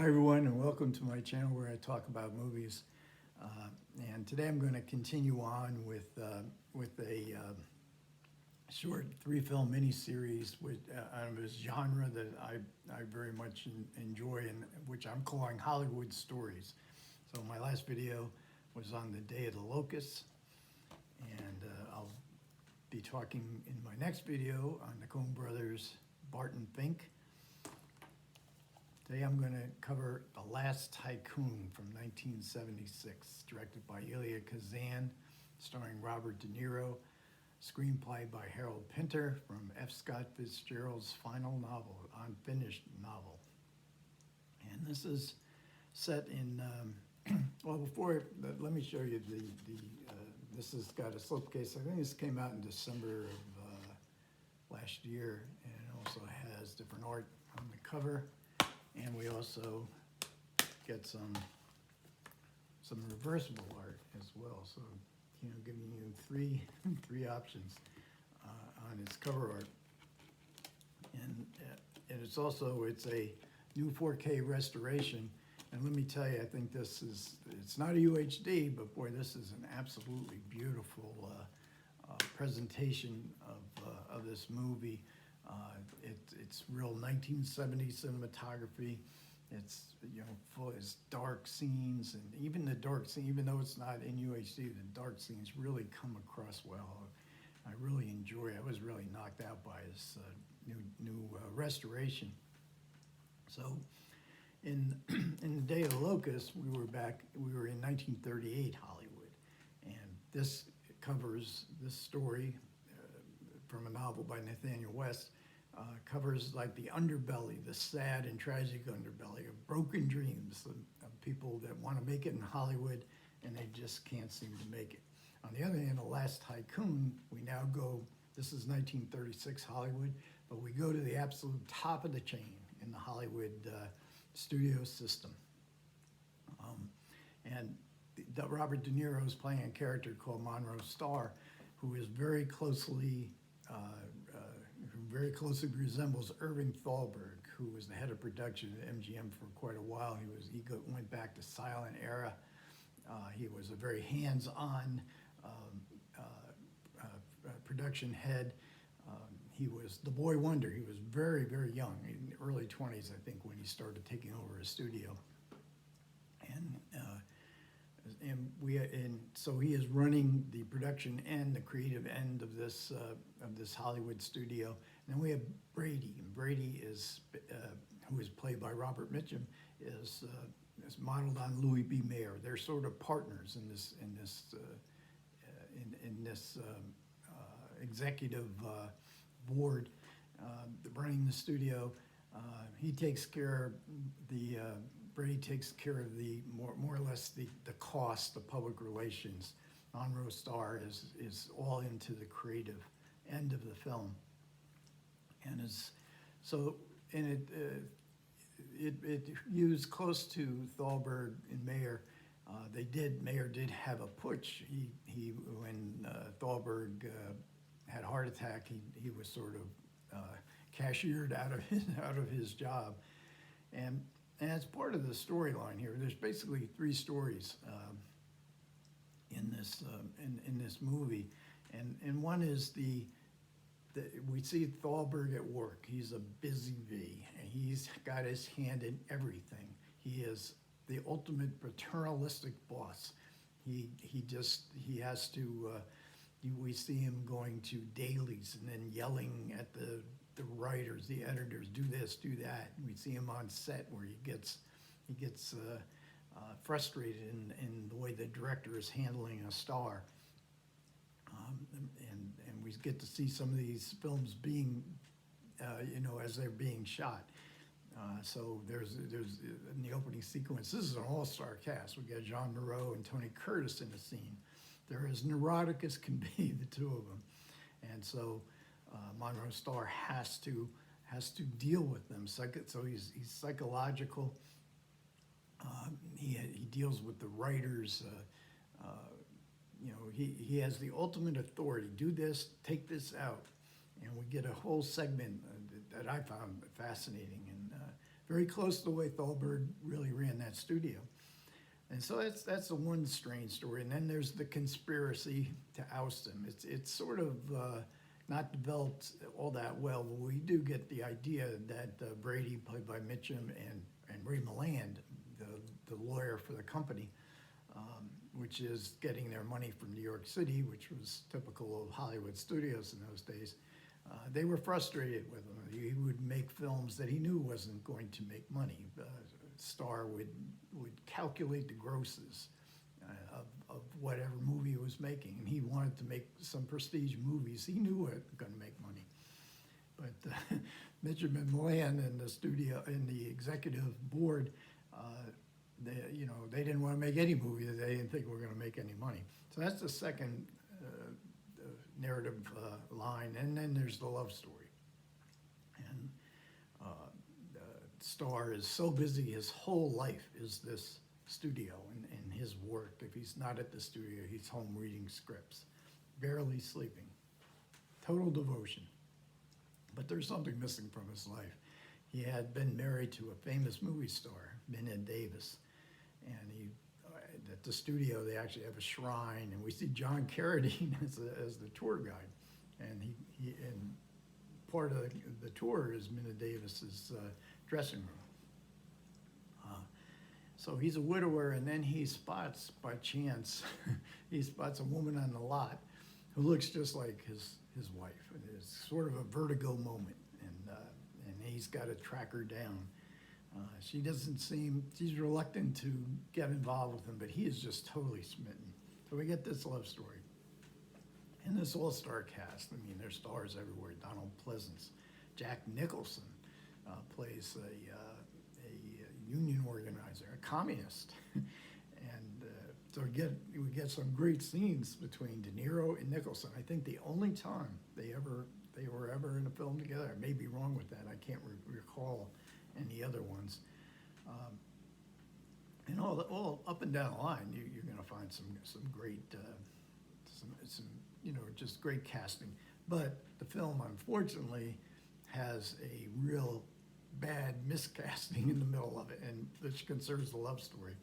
Hi everyone, and welcome to my channel where I talk about movies. And today I'm going to continue on with a short three-film miniseries out of this genre that I very much enjoy, and which I'm calling Hollywood Stories. So my last video was on the Day of the Locusts, and I'll be talking in my next video on the Coen brothers' Barton Fink. Today I'm going to cover The Last Tycoon from 1976, directed by Elia Kazan, starring Robert De Niro, screenplay by Harold Pinter from F. Scott Fitzgerald's final novel, unfinished novel. And this is set in, well, let me show you this has got a slipcase. I think this came out in December of last year, and it also has different art on the cover. And we also get some reversible art as well. So, giving you three options on its cover art. And it's a new 4K restoration. And let me tell you, I think it's not a UHD, but boy, this is an absolutely beautiful presentation of this movie. It's real 1970s cinematography. It's full of dark scenes, and even the dark scene, even though it's not in UHD, the dark scenes really come across well. I really enjoy it. I was really knocked out by this new restoration. So, in the Day of the Locust, we were in 1938 Hollywood, and this covers this story from a novel by Nathaniel West. Covers like the underbelly, the sad and tragic underbelly of broken dreams of people that want to make it in Hollywood and they just can't seem to make it. On the other hand, The Last Tycoon, we now go, this is 1936 Hollywood, but we go to the absolute top of the chain in the Hollywood studio system. And Robert De Niro is playing a character called Monroe Starr, who is very closely resembles Irving Thalberg, who was the head of production at MGM for quite a while. He went back to silent era. He was a very hands-on production head. He was the boy wonder. He was very, very young, in the early 20s, I think, when he started taking over a studio. And so he is running the production and the creative end of this Hollywood studio. And then we have Brady, and Brady is who is played by Robert Mitchum, is modeled on Louis B. Mayer. They're sort of partners in this executive board running the studio. He takes care of Brady takes care of the more or less the cost, the public relations. Monroe Starr is all into the creative end of the film, and it used close to Thalberg and Mayer. Mayer did have a putsch. When Thalberg had a heart attack, he was sort of cashiered out of his job, and as part of the storyline here, there's basically three stories in this movie, and one is we see Thalberg at work. He's a busy bee, and he's got his hand in everything. He is the ultimate paternalistic boss. We see him going to dailies and then yelling at the writers, the editors, do this, do that. We see him on set where he gets frustrated in the way the director is handling a star. And we get to see some of these films being, as they're being shot. So there's in the opening sequence, this is an all-star cast. We got Jean Moreau and Tony Curtis in the scene. They're as neurotic as can be, the two of them. And so Monroe Starr has to deal with them. So he's psychological. He deals with the writers. He has the ultimate authority. Do this, take this out, and we get a whole segment that I found fascinating. And very close to the way Thalberg really ran that studio. And so that's the one strange story. And then there's the conspiracy to oust him. It's sort of not developed all that well, but we do get the idea that Brady, played by Mitchum, and Ray Milland, the lawyer for the company, which is getting their money from New York City, which was typical of Hollywood studios in those days. They were frustrated with him. He would make films that he knew wasn't going to make money. Starr would calculate the grosses of whatever movie he was making, and he wanted to make some prestige movies. He knew it was going to make money. But Mitchum and Milland and the studio and the executive board, they didn't want to make any movie that they didn't think were going to make any money. So that's the second narrative line, and then there's the love story. And Starr is so busy, his whole life is this studio and his work. If he's not at the studio, he's home reading scripts, barely sleeping, total devotion. But there's something missing from his life. He had been married to a famous movie star, Minna Davis, and at the studio they actually have a shrine, and we see John Carradine as the tour guide, and and part of the tour is Minna Davis's dressing room. So he's a widower, and then he spots, by chance, he spots a woman on the lot who looks just like his wife. And it's sort of a vertigo moment, and he's got to track her down. She doesn't seem, she's reluctant to get involved with him, but he is just totally smitten. So we get this love story. And this all-star cast, I mean, there's stars everywhere. Donald Pleasance, Jack Nicholson plays a union organizer, a communist. And so we get some great scenes between De Niro and Nicholson. I think the only time they were ever in a film together. I may be wrong with that. I can't recall any other ones. And all up and down the line, you're going to find some great, just great casting. But the film, unfortunately, has a real bad miscasting in the middle of it, and which concerns the love story.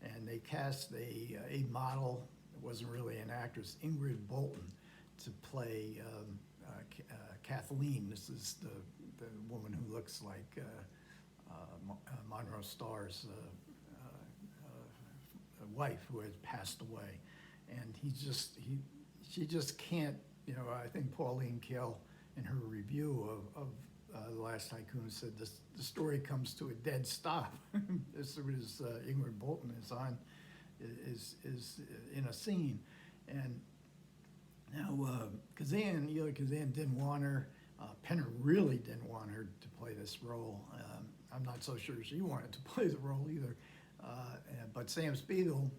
And they cast a model, it wasn't really an actress, Ingrid Bolton, to play Kathleen. This is the woman who looks like Monroe Starr's wife, who has passed away. And she just can't, I think Pauline Kael in her review of The Last Tycoon said the story comes to a dead stop. This is Ingrid Bolton is in a scene, and now Kazan didn't want her. Penner really didn't want her to play this role. I'm not so sure she wanted to play the role either. But Sam Spiegel,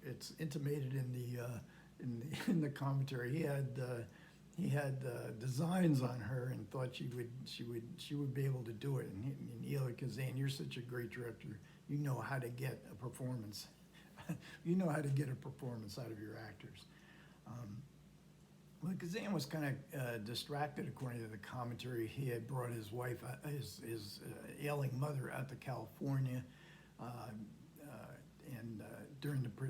it's intimated in the commentary, he had designs on her and thought she would be able to do it. And Elia Kazan, you're such a great director. You know how to get a performance. You know how to get a performance out of your actors. Well, Kazan was kind of distracted, according to the commentary. He had brought his wife, his ailing mother, out to California,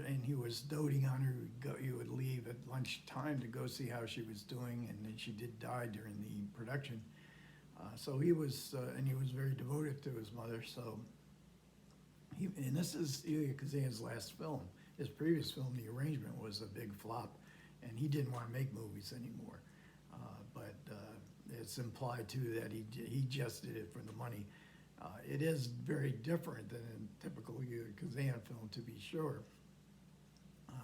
and he was doting on her. He would leave at lunchtime to go see how she was doing, and then she did die during the production. So he was very devoted to his mother. So and this is Elia Kazan's last film. His previous film, The Arrangement, was a big flop, and he didn't want to make movies anymore. But it's implied too that he just did it for the money. It is very different than a typical Elia Kazan film, to be sure,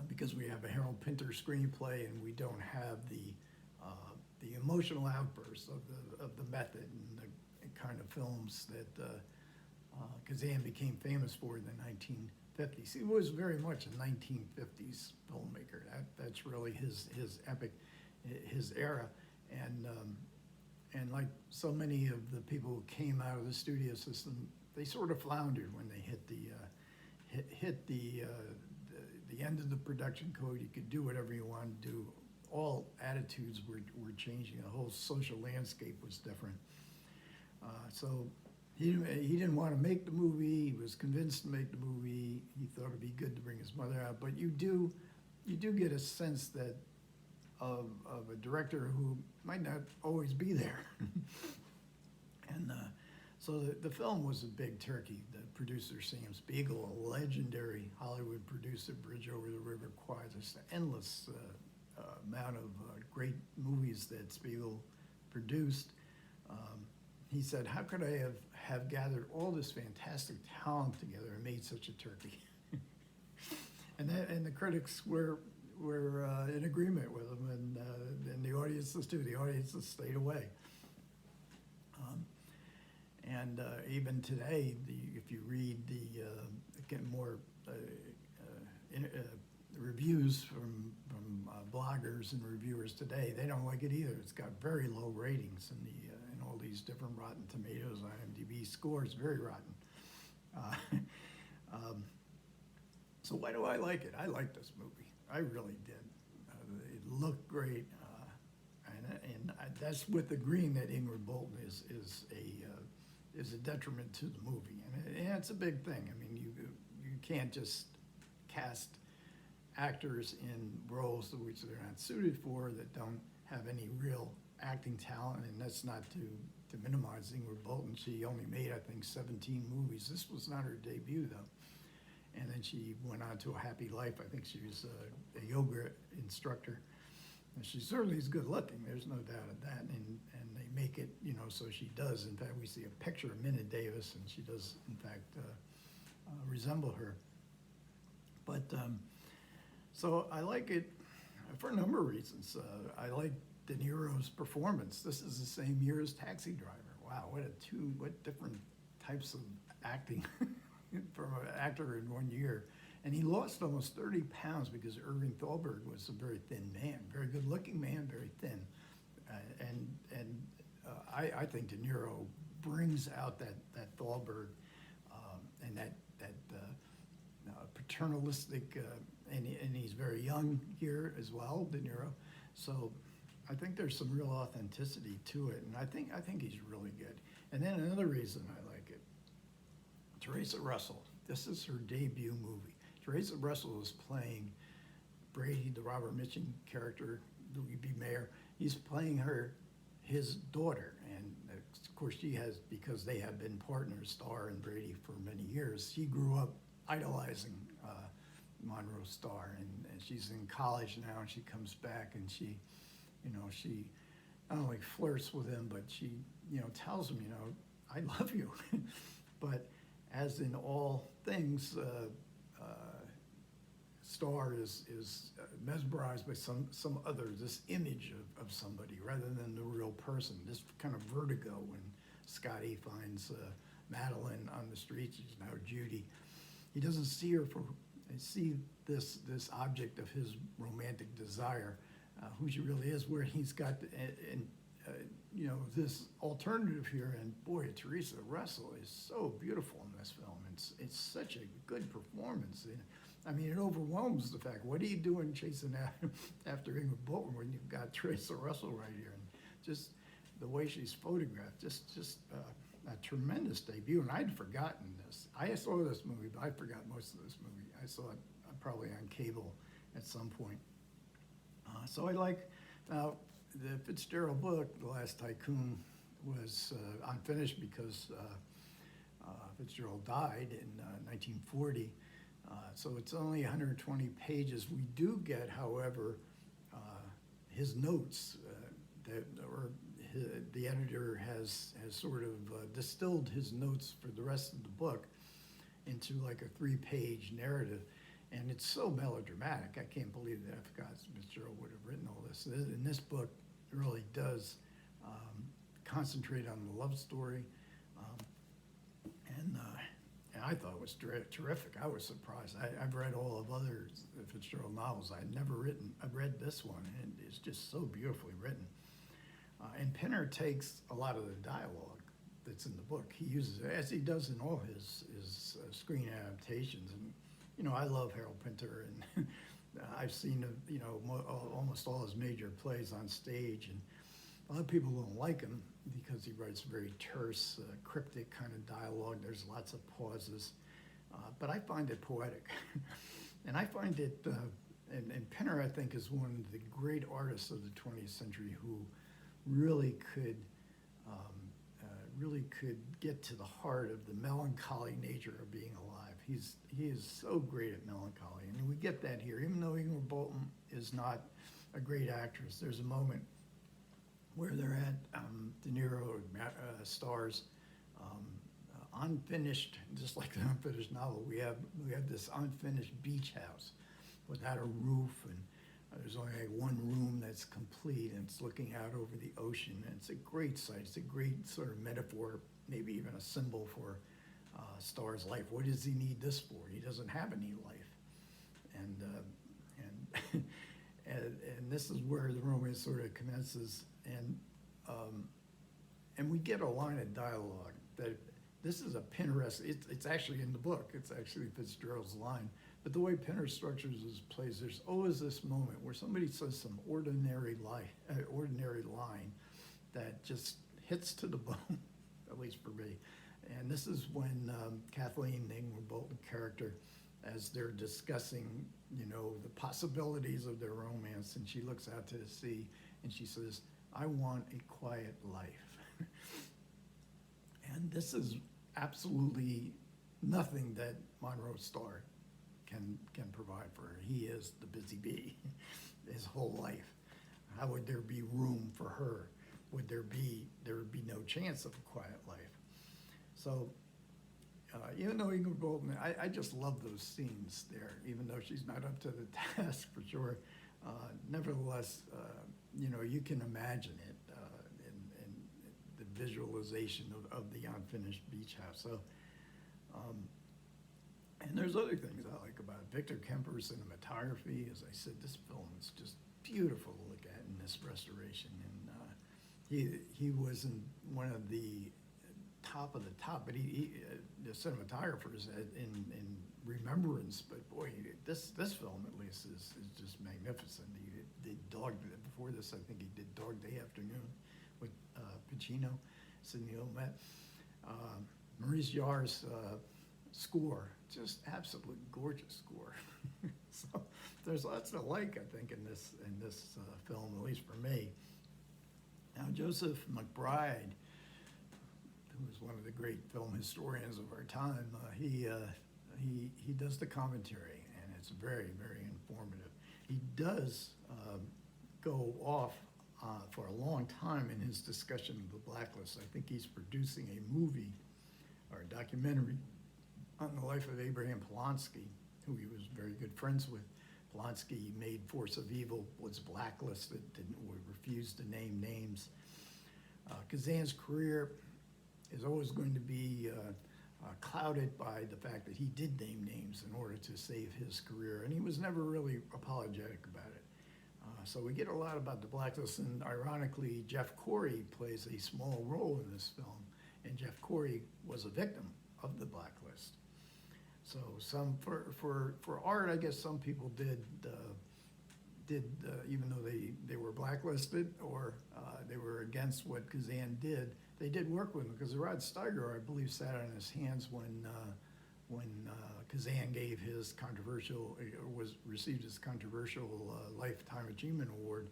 because we have a Harold Pinter screenplay, and we don't have the emotional outbursts of the method and the kind of films that Kazan became famous for in the 1950s. He was very much a 1950s filmmaker. That's really his epic, his era, and like so many of the people who came out of the studio system, they sort of floundered when they hit the end of the production code. You could do whatever you wanted to do. All attitudes were changing. The whole social landscape was different. So he didn't want to make the movie. He was convinced to make the movie. He thought it'd be good to bring his mother out. But you do get a sense that of a director who might not always be there. And so the film was a big turkey. The producer, Sam Spiegel, a legendary Hollywood producer, Bridge Over the River Kwai, just an endless amount of great movies that Spiegel produced. He said, how could I have gathered all this fantastic talent together and made such a turkey? and the critics were in agreement with him, and the audiences too. The audiences stayed away. And even today, if you read the again more reviews from bloggers and reviewers today, they don't like it either. It's got very low ratings in all these different Rotten Tomatoes, IMDb scores, very rotten. So why do I like it? I like this movie. I really did. It looked great, and that's with agreeing that Ingrid Bolton is a detriment to the movie, and it's a big thing. I mean, you can't just cast actors in roles which they're not suited for, that don't have any real acting talent, and that's not to minimize Ingrid Bolton. She only made, I think, 17 movies. This was not her debut, though. And then she went on to a happy life. I think she was a yoga instructor. And she certainly is good looking, there's no doubt of that. And they make it, so she does. In fact, we see a picture of Minna Davis, and she does, in fact, resemble her. But, so I like it for a number of reasons. I like De Niro's performance. This is the same year as Taxi Driver. Wow, what different types of acting from an actor in 1 year. And he lost almost 30 pounds because Irving Thalberg was a very thin man, very good looking man, very thin. I think De Niro brings out that Thalberg and that paternalistic, and he's very young here as well, De Niro. So I think there's some real authenticity to it, and I think he's really good. And then another reason I like it, Teresa Russell. This is her debut movie. Teresa Russell is playing Brady, the Robert Mitchum character, Louis B. Mayer. He's playing his daughter, and of course she has, because they have been partners, Starr and Brady, for many years. She grew up idolizing Monroe Starr, and she's in college now, and she comes back, and she not only flirts with him, but she tells him, I love you. But as in all things, Starr is mesmerized by some other, this image of somebody rather than the real person. This kind of vertigo when Scotty finds Madeline on the streets. She's now Judy. He doesn't see her see this object of his romantic desire, who she really is, where he's got this alternative here. And boy, Teresa Russell is so beautiful in this film. It's such a good performance. I mean, it overwhelms the fact, what are you doing chasing after Ingrid Bolton when you've got Teresa Russell right here? And just the way she's photographed, just a tremendous debut. And I'd forgotten this. I saw this movie, but I forgot most of this movie. I saw it probably on cable at some point. So I like, now the Fitzgerald book, The Last Tycoon, was unfinished because Fitzgerald died in 1940. So it's only 120 pages. We do get, however, his notes the editor has sort of distilled his notes for the rest of the book into like a 3-page narrative. And it's so melodramatic. I can't believe that I forgot Fitzgerald would have written all this. And this book really does concentrate on the love story. And I thought it was terrific. I was surprised. I've read all of other Fitzgerald novels. I've read this one, and it's just so beautifully written. And Pinner takes a lot of the dialogue that's in the book. He uses it, as he does in all his screen adaptations. And I love Harold Pinter, and I've seen almost all his major plays on stage. And a lot of people don't like him because he writes very terse, cryptic kind of dialogue. There's lots of pauses, but I find it poetic. And I find it, and Pinner, I think, is one of the great artists of the 20th century who really could get to the heart of the melancholy nature of being alive. He is so great at melancholy, and we get that here. Even though Ingrid Bolton is not a great actress, there's a moment where they're at De Niro stars unfinished, just like the unfinished novel. We have this unfinished beach house without a roof, and there's only like one room that's complete, and it's looking out over the ocean. And it's a great sight. It's a great sort of metaphor, maybe even a symbol for Starr's life. What does he need this for? He doesn't have any life, and and this is where the romance sort of commences. And we get a line of dialogue that this is a Pinner-esque. It's actually in the book. It's actually Fitzgerald's line. But the way Pinner structures his plays, there's always this moment where somebody says some ordinary line that just hits to the bone, at least for me. And this is when Kathleen, the Ingrid Bolton character, as they're discussing, the possibilities of their romance, and she looks out to the sea and she says, "I want a quiet life." And this is absolutely nothing that Monroe Starr can provide for her. He is the busy bee his whole life. How would there be room for her? There would be no chance of a quiet life. So even though Ingrid Bolton, I just love those scenes there, even though she's not up to the task for sure. Nevertheless, you can imagine it in the visualization of the unfinished beach house. So, and there's other things I like about it. Victor Kemper's cinematography. As I said, this film is just beautiful to look at in this restoration. And he was in one of the top of the top, but the cinematographers in remembrance. But boy, this film at least is just magnificent. He did before this. I think he did Dog Day Afternoon with Pacino, Sidney Lumet. Maurice Jarre's score, just absolutely gorgeous score. So there's lots to like, I think, in this film, at least for me. Now, Joseph McBride, who is one of the great film historians of our time, he does the commentary, and it's very, very informative. He does go off for a long time in his discussion of the Blacklist. I think he's producing a movie or a documentary on the life of Abraham Polonsky, who he was very good friends with. Polonsky made Force of Evil, was blacklisted, refused to name names. Kazan's career is always going to be clouded by the fact that he did name names in order to save his career, and he was never really apologetic about it. So we get a lot about the Blacklist, and ironically, Jeff Corey plays a small role in this film, and Jeff Corey was a victim of the Blacklist. So for art, I guess some people did even though they were blacklisted or they were against what Kazan did, they did work with him, because Rod Steiger, I believe, sat on his hands when Kazan gave his received his controversial Lifetime Achievement Award.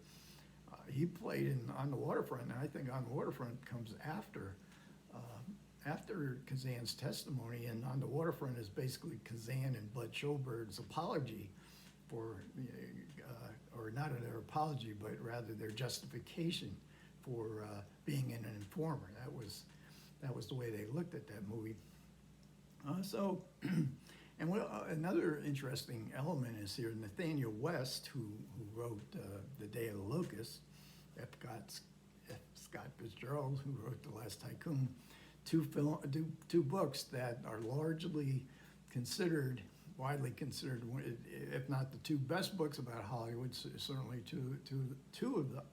He played in On the Waterfront, and I think On the Waterfront comes after Kazan's testimony, and On the Waterfront is basically Kazan and Bud Schulberg's apology for, or not their apology, but rather their justification for being an informer. That was the way they looked at that movie. And another interesting element is here, Nathaniel West, who wrote The Day of the Locust, F. Scott Fitzgerald, who wrote The Last Tycoon, two books that are largely widely considered, if not the two best books about Hollywood, certainly two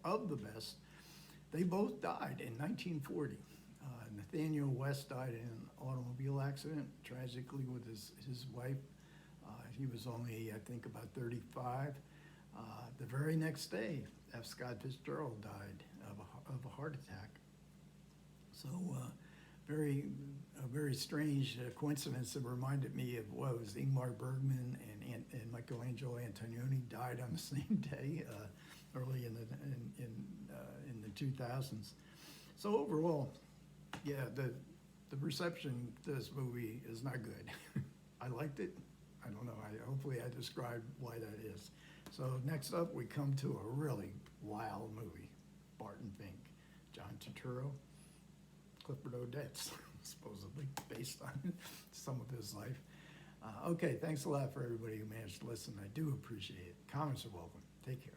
of the best. They both died in 1940. Nathaniel West died in an automobile accident, tragically, with his wife. He was only, I think, about 35. The very next day, F. Scott Fitzgerald died of a heart attack. So, a very strange coincidence. It reminded me of what was Ingmar Bergman and Michelangelo Antonioni died on the same day early in the 2000s. So overall, yeah, the reception to this movie is not good. I liked it. I don't know. Hopefully I described why that is. So next up, we come to a really wild movie. Barton Fink, John Turturro, Clifford Odets, supposedly based on some of his life. Okay, thanks a lot for everybody who managed to listen. I do appreciate it. Comments are welcome. Take care.